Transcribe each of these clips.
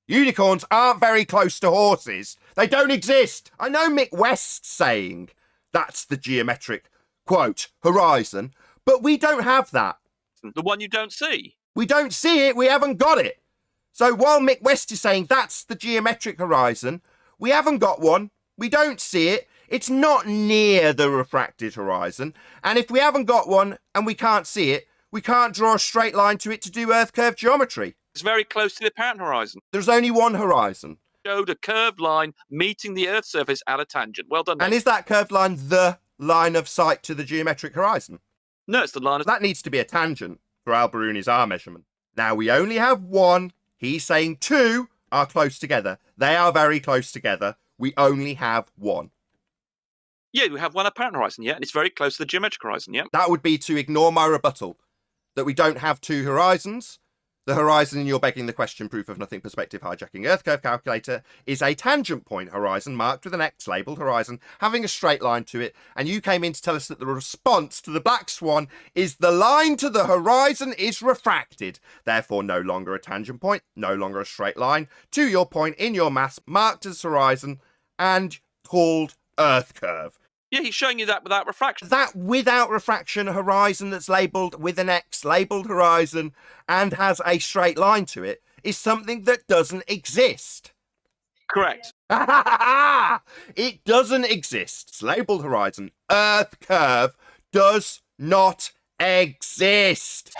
Unicorns aren't very close to horses. They don't exist. I know Mick West's saying that's the geometric, quote, horizon, but we don't have that. The one you don't see. We don't see it. We haven't got it. So while Mick West is saying that's the geometric horizon, we haven't got one. We don't see it. It's not near the refracted horizon. And if we haven't got one and we can't see it, we can't draw a straight line to it to do Earth curve geometry. It's very close to the apparent horizon. There's only one horizon. Showed a curved line meeting the Earth's surface at a tangent. Well done. And is that curved line the line of sight to the geometric horizon? No, it's the line of... That needs to be a tangent for Al-Biruni's R measurement. Now, we only have one. He's saying two are close together. They are very close together. We only have one. Yeah, we have one apparent horizon, yeah, and it's very close to the geometric horizon, yeah. That would be to ignore my rebuttal, that we don't have two horizons. The horizon you're begging the question proof of nothing perspective hijacking Earth curve calculator is a tangent point horizon marked with an X labelled horizon having a straight line to it, and you came in to tell us that the response to the black swan is the line to the horizon is refracted, therefore no longer a tangent point, no longer a straight line to your point in your maths marked as horizon and called Earth curve. Yeah, he's showing you that without refraction. That without refraction horizon that's labelled with an X, labelled horizon, and has a straight line to it, is something that doesn't exist. Correct. It doesn't exist. It's labelled horizon. Earth curve does not exist.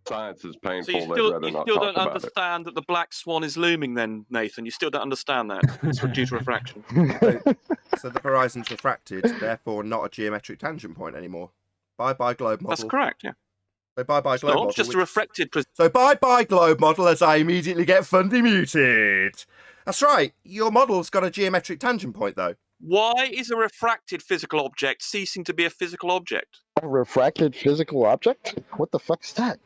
Science is painful. So you still don't understand that the black swan is looming then, Nathan? You still don't understand that? It's due to refraction. So the horizon's refracted, therefore not a geometric tangent point anymore. Bye-bye globe model. That's correct, yeah. So bye-bye globe model. It's just a refracted... So bye-bye globe model as I immediately get fundy muted. That's right. Your model's got a geometric tangent point, though. Why is a refracted physical object ceasing to be a physical object? A refracted physical object? What the fuck's that?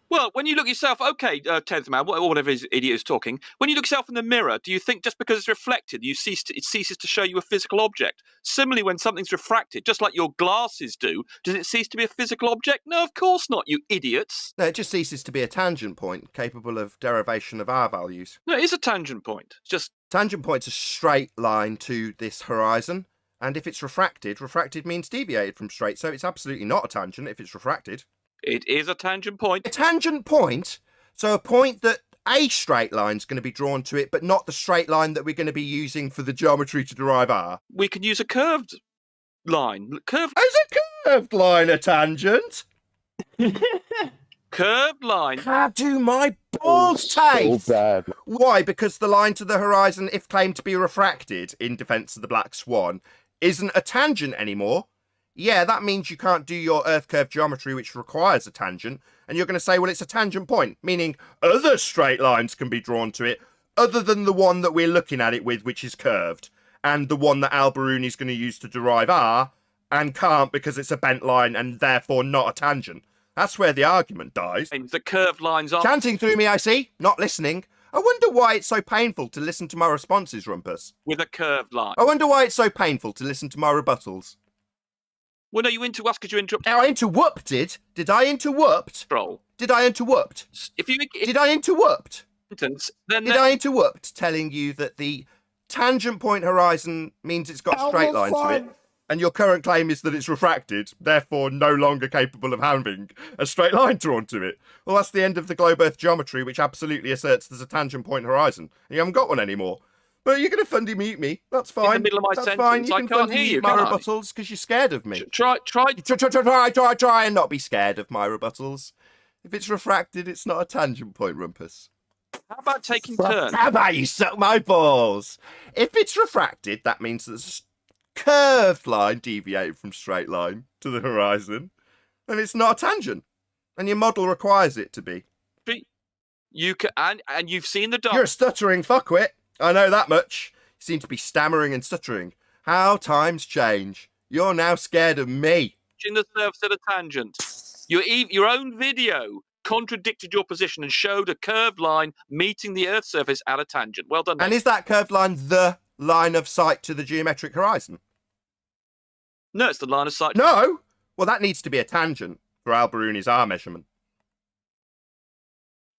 Well, when you look yourself, okay, 10th man, whatever his idiot is talking, when you look yourself in the mirror, do you think just because it's reflected, it ceases to show you a physical object? Similarly, when something's refracted, just like your glasses do, does it cease to be a physical object? No, of course not, you idiots. No, it just ceases to be a tangent point capable of derivation of R values. No, it is a tangent point. It's just... Tangent point's a straight line to this horizon, and if it's refracted means deviated from straight, so it's absolutely not a tangent if it's refracted. It is a tangent point. A tangent point? So a point that a straight line's going to be drawn to it, but not the straight line that we're going to be using for the geometry to derive R. We could use a curved line. Is a curved line a tangent? Curved line. How do my balls taste? So bad. Why? Because the line to the horizon, if claimed to be refracted in defence of the black swan, isn't a tangent anymore. Yeah, that means you can't do your Earth curve geometry, which requires a tangent, and you're going to say, well, it's a tangent point, meaning other straight lines can be drawn to it, other than the one that we're looking at it with, which is curved, and the one that Al-Biruni's going to use to derive R, and can't because it's a bent line and therefore not a tangent. That's where the argument dies. The curved lines are... Chanting through me, I see, not listening. I wonder why it's so painful to listen to my responses, Rumpus. With a curved line. I wonder why it's so painful to listen to my rebuttals. Well, no, you interrupt us because you interrupted. I interrupted? Did I interrupt? Troll. Did I interrupt? Did I interrupt? Then Did I interrupt telling you that the tangent point horizon means it's got a straight line to it, and your current claim is that it's refracted, therefore no longer capable of having a straight line drawn to it? Well, that's the end of the globe Earth geometry, which absolutely asserts there's a tangent point horizon. And you haven't got one anymore. But you're going to fundy mute me. That's fine. In the middle of my That's sentence, fine. You I can can't fundy hear mute you, my can I? rebuttals because you're scared of me. Try And not be scared of my rebuttals. If it's refracted, it's not a tangent point, Rumpus. How about taking turns? How about you suck my balls? If it's refracted, that means there's a curved line deviating from straight line to the horizon, then it's not a tangent. And your model requires it to be. You can, and you've seen the You're a stuttering fuckwit. I know that much. You seem to be stammering and stuttering. How times change. You're now scared of me. touching the surface at a tangent. Your own video contradicted your position and showed a curved line meeting the Earth's surface at a tangent. Well done. And is that curved line the line of sight to the geometric horizon? No, it's the line of sight. No! Well, that needs to be a tangent for Al-Biruni's R measurement.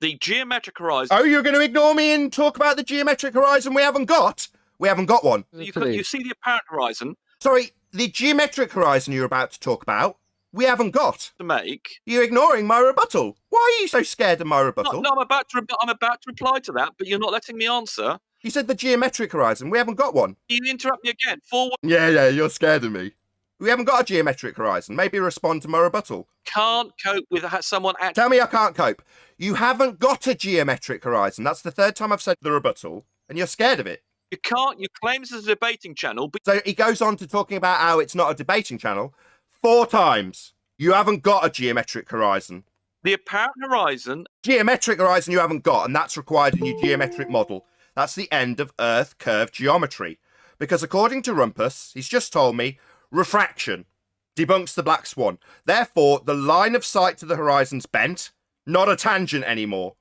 The geometric horizon. Oh, you're going to ignore me and talk about the geometric horizon we haven't got? We haven't got one. You see the apparent horizon Sorry, the geometric horizon you're about to talk about, we haven't got. to make. You're ignoring my rebuttal. Why are you so scared of my rebuttal? No, I'm about to reply to that, but you're not letting me answer. You said the geometric horizon. We haven't got one. You interrupt me again. Forward. Yeah, you're scared of me. We haven't got a geometric horizon. Maybe respond to my rebuttal. Can't cope with someone actually. Tell me I can't cope. You haven't got a geometric horizon. That's the third time I've said the rebuttal, and you're scared of it. You can't. You claim this is a debating channel, but So he goes on to talking about how it's not a debating channel 4 times. You haven't got a geometric horizon. the apparent horizon. Geometric horizon you haven't got, and that's required in your geometric model. That's the end of Earth curve geometry. Because according to Rumpus, he's just told me, refraction debunks the black swan. Therefore, the line of sight to the horizon's bent, not a tangent anymore.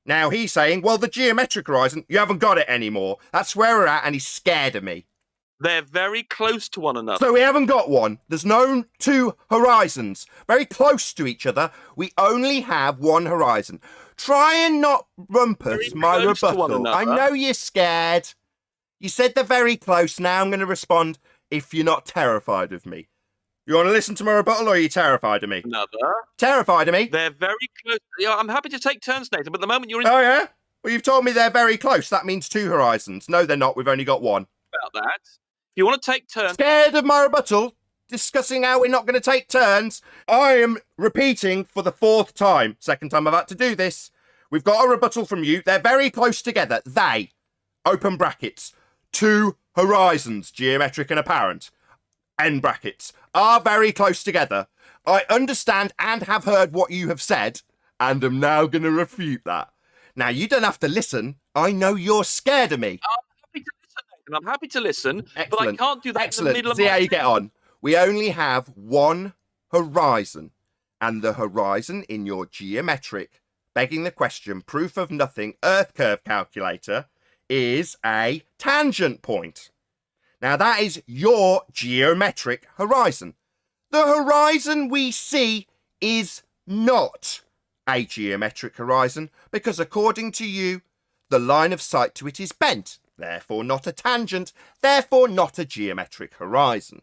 Now he's saying, well, the geometric horizon, you haven't got it anymore. That's where we're at, and he's scared of me. They're very close to one another. So we haven't got one. There's no 2 horizons. Very close to each other. We only have 1 horizon. Try and not Rumpus Very my close to one rebuttal. I another. know you're scared. You said they're very close. Now I'm going to respond if you're not terrified of me. You want to listen to my rebuttal, or are you terrified of me? Another. Terrified of me? They're very close. Yeah, I'm happy to take turns, Nathan, but the moment you're in Oh, yeah? Well, you've told me they're very close. That means 2 horizons. No, they're not. We've only got 1. about that, if you want to take turns, Scared of my rebuttal? Discussing how we're not going to take turns? I am repeating for the 4th time. 2nd time I've had to do this. We've got a rebuttal from you. They're very close together. They, open brackets, 2 horizons, geometric and apparent, end brackets, are very close together. I understand and have heard what you have said, and am now going to refute that. Now, you don't have to listen. I know you're scared of me. I'm happy to listen, but I Excellent. can't do that in the Excellent. middle of See my... how you get on. We only have 1 horizon, and the horizon in your geometric, begging the question, proof of nothing, Earth curve calculator is a tangent point. Now that is your geometric horizon. The horizon we see is not a geometric horizon because according to you, the line of sight to it is bent. Therefore not a tangent, therefore not a geometric horizon.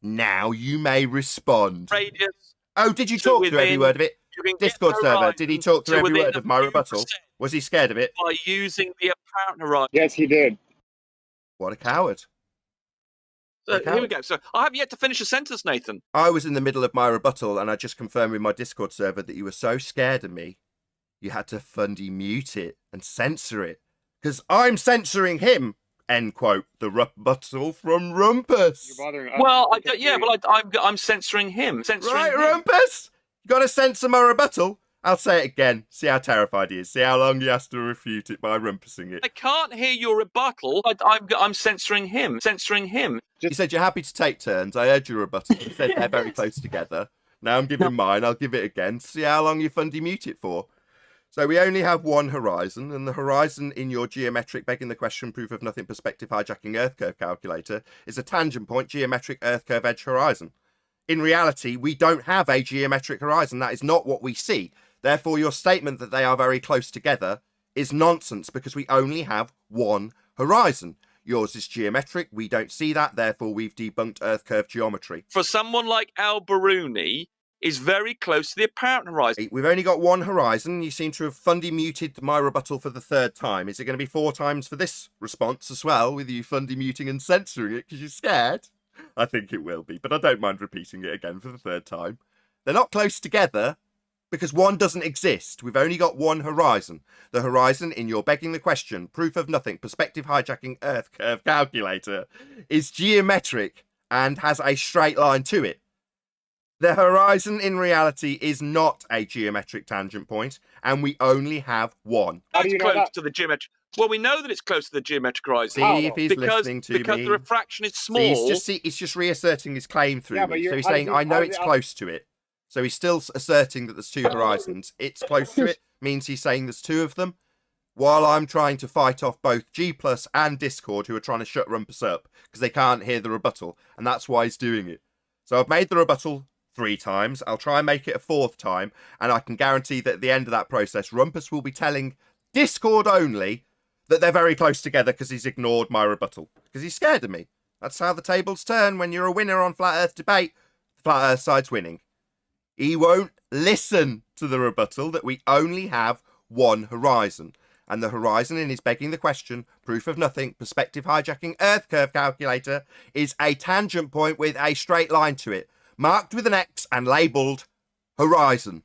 Now you may respond. Radius. Oh, did you So talk through every within- word of it? You can get Discord the server, horizon did he talk through to every within word a of my few rebuttal? percent Was he scared of it? by using the apparent horizon. Yes, he did. What a coward. So Okay. here we go. So I have yet to finish a sentence, Nathan. I was in the middle of my rebuttal and I just confirmed with my Discord server that you were so scared of me, you had to fundy mute it and censor it. Because I'm censoring him. End quote. The rebuttal from Rumpus. You're bothering us. Well, We can't hear you. I'm censoring him. Censoring Right, him. Rumpus? You got to censor my rebuttal? I'll say it again. See how terrified he is. See how long he has to refute it by rumpusing it. I can't hear your rebuttal. I'm censoring him. Censoring him. You said you're happy to take turns. I heard your rebuttal. You said they're very close together. Now I'm giving mine. I'll give it again. See how long you fundy mute it for. So we only have 1 horizon, and the horizon in your geometric, begging the question, proof of nothing, perspective hijacking Earth curve calculator is a tangent point geometric Earth curve edge horizon. In reality, we don't have a geometric horizon. That is not what we see. Therefore, your statement that they are very close together is nonsense because we only have 1 horizon. Yours is geometric. We don't see that. Therefore, we've debunked Earth curve geometry. For someone like Al-Biruni, is very close to the apparent horizon. We've only got 1 horizon. You seem to have fundy muted my rebuttal for the 3rd time. Is it going to be 4 times for this response as well, with you fundy muting and censoring it because you're scared? I think it will be, but I don't mind repeating it again for the 3rd time. They're not close together because 1 doesn't exist. We've only got 1 horizon. The horizon in your begging the question, proof of nothing, perspective hijacking Earth curve calculator is geometric and has a straight line to it. The horizon in reality is not a geometric tangent point, and we only have 1. How do That's you know close that? to the geometric. Well, we know that it's close to the geometric horizon. See if he's because listening to because me. the refraction is small. He's just reasserting his claim through Yeah, but me. So he's how does saying, he- I know how does it's he- close to it. So he's still asserting that there's two horizons. It's close to it means he's saying there's two of them. While I'm trying to fight off both G Plus and Discord, who are trying to shut Rumpus up because they can't hear the rebuttal, and that's why he's doing it. So I've made the rebuttal 3 times. I'll try and make it a 4th time, and I can guarantee that at the end of that process, Rumpus will be telling Discord only that they're very close together because he's ignored my rebuttal, because he's scared of me. That's how the tables turn when you're a winner on Flat Earth debate. The Flat Earth side's winning. He won't listen to the rebuttal that we only have one horizon. And the horizon in his begging the question, proof of nothing, perspective hijacking Earth curve calculator is a tangent point with a straight line to it, marked with an X and labelled horizon.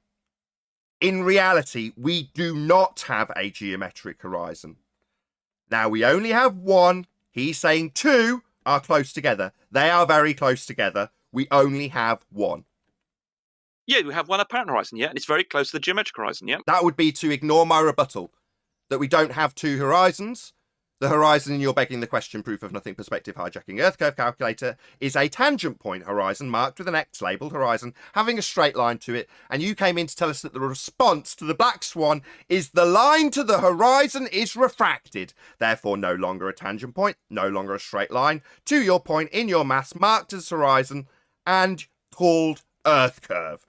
In reality, we do not have a geometric horizon. Now we only have one. He's saying 2 are close together. They are very close together. We only have one. Yeah, we have one apparent horizon, yeah, and it's very close to the geometric horizon, yeah. That would be to ignore my rebuttal that we don't have 2 horizons. The horizon in your begging the question, proof of nothing, perspective hijacking Earth curve calculator is a tangent point horizon marked with an X labelled horizon having a straight line to it. And you came in to tell us that the response to the black swan is the line to the horizon is refracted. Therefore, no longer a tangent point, no longer a straight line to your point in your maths marked as horizon and called Earth curve.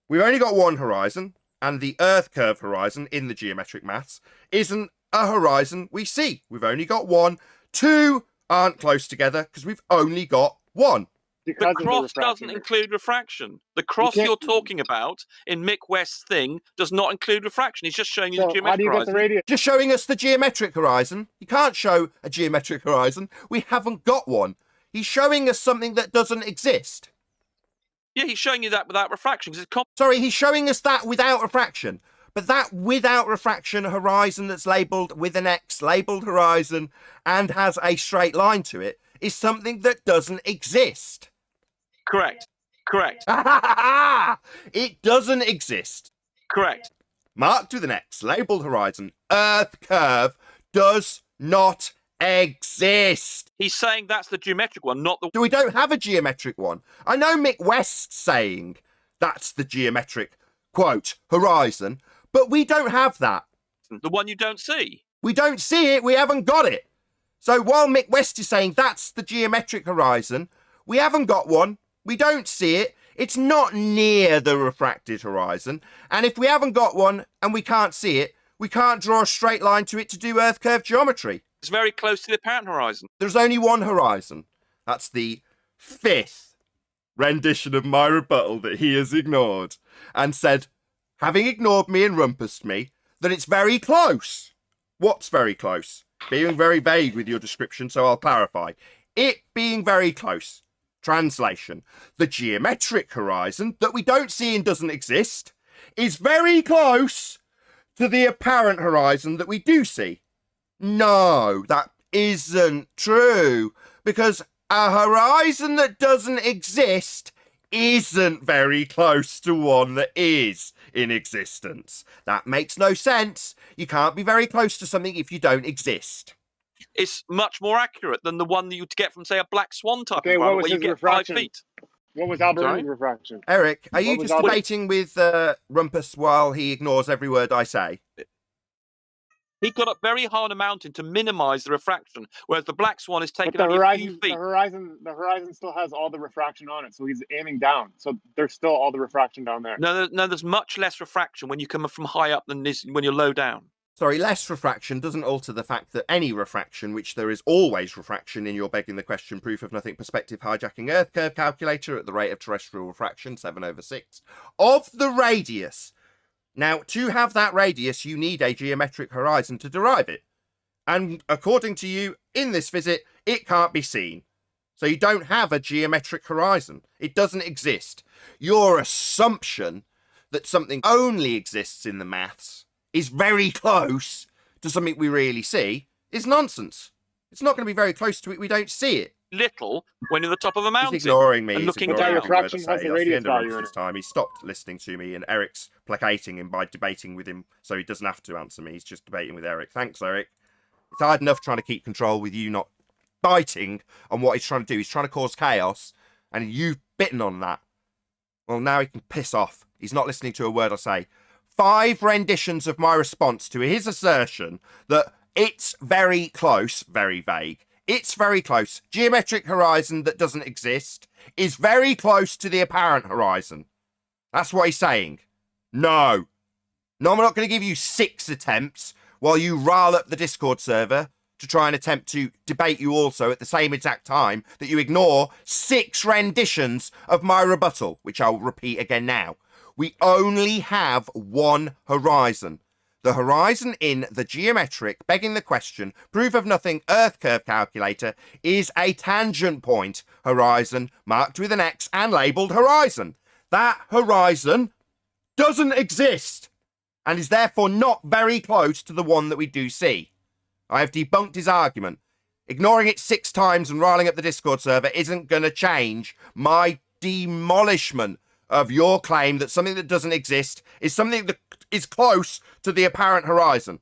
We've only got one horizon, and the Earth curve horizon in the geometric maths isn't a horizon we see. We've only got one. 2 aren't close together because we've only got one. The Because of cross refraction. doesn't include refraction. The cross can't- you're talking about in Mick West's thing does not include refraction. He's just showing you the So how geometric do you get horizon. the radius? Just showing us the geometric horizon. You can't show a geometric horizon. We haven't got one. He's showing us something that doesn't exist. Yeah, he's showing you that without refraction because it's Sorry, he's showing us that without refraction. But that without refraction horizon that's labelled with an X, labelled horizon, and has a straight line to it, is something that doesn't exist. correct. Correct. It doesn't exist. Correct. Marked with an X, labelled horizon, Earth curve does not exist. He's saying that's the geometric one, not the We don't have a geometric one. I know Mick West's saying that's the geometric, quote, horizon, but we don't have that. one you don't see. We don't see it. We haven't got it. So while Mick West is saying that's the geometric horizon, we haven't got one. We don't see it. It's not near the refracted horizon. And if we haven't got one and we can't see it, we can't draw a straight line to it to do Earth curve geometry. It's very close to the apparent horizon. There's only one horizon. That's the 5th rendition of my rebuttal that he has ignored and said, having ignored me and rumpused me, that it's very close. What's very close? Being very vague with your description, so I'll clarify. It being very close. Translation. The geometric horizon that we don't see and doesn't exist is very close to the apparent horizon that we do see. No, that isn't true, because a horizon that doesn't exist isn't very close to one that is in existence. That makes no sense. You can't be very close to something if you don't exist. It's much more accurate than the one that you'd get from, say, a black swan type Okay, what environment was where you his get refraction? 5 feet. What was Sorry? Albert's refraction? Eric, are you What was just that? debating with Rumpus while he ignores every word I say? He got up very high on a mountain to minimise the refraction, whereas the black swan is But taking the only a horizon, few the feet. horizon still has all the refraction on it, so he's aiming down. So there's still all the refraction down there. No, there's much less refraction when you come from high up than is when you're low down. Sorry, less refraction doesn't alter the fact that any refraction, which there is always refraction in your begging the question proof of nothing perspective hijacking Earth curve calculator at the rate of terrestrial refraction, 7/6, of the radius. Now, to have that radius, you need a geometric horizon to derive it. And according to you, in this visit, it can't be seen. So you don't have a geometric horizon. It doesn't exist. Your assumption that something only exists in the maths is very close to something we really see is nonsense. It's not going to be very close to it. We don't see it. Little when you're at the top of a mountain. He's ignoring me. and He's looking ignoring down. every word I Refraction say. has the That's radius end of value in Rumpus's it. time. He stopped listening to me, and Eric's placating him by debating with him, so he doesn't have to answer me. He's just debating with Eric. Thanks, Eric. It's hard enough trying to keep control with you not biting on what he's trying to do. He's trying to cause chaos, and you've bitten on that. Well, now he can piss off. He's not listening to a word I say. 5 renditions of my response to his assertion that it's very close, very vague. It's very close. Geometric horizon that doesn't exist is very close to the apparent horizon. That's what he's saying. No. No, I'm not going to give you 6 attempts while you rile up the Discord server to try and attempt to debate you also at the same exact time that you ignore 6 renditions of my rebuttal, which I'll repeat again now. We only have one horizon. The horizon in the geometric, begging the question, proof of nothing Earth curve calculator is a tangent point horizon marked with an X and labelled horizon. That horizon doesn't exist and is therefore not very close to the one that we do see. I have debunked his argument. Ignoring it 6 times and riling up the Discord server isn't going to change my demolishment of your claim that something that doesn't exist is something that is close to the apparent horizon.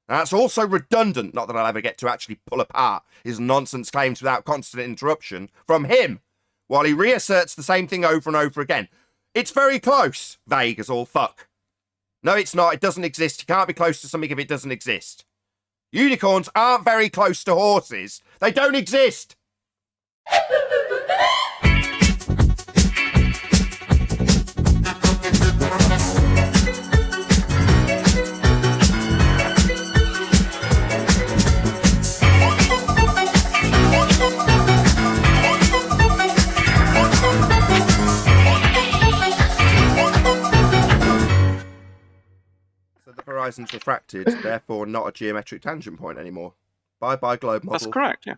Now, that's also redundant, not that I'll ever get to actually pull apart his nonsense claims without constant interruption from him, while he reasserts the same thing over and over again. It's very close. Vague as all fuck. No, it's not. It doesn't exist. You can't be close to something if it doesn't exist. Unicorns aren't very close to horses. They don't exist. So the horizon's refracted, therefore not a geometric tangent point anymore. Bye-bye globe model. That's correct, yeah.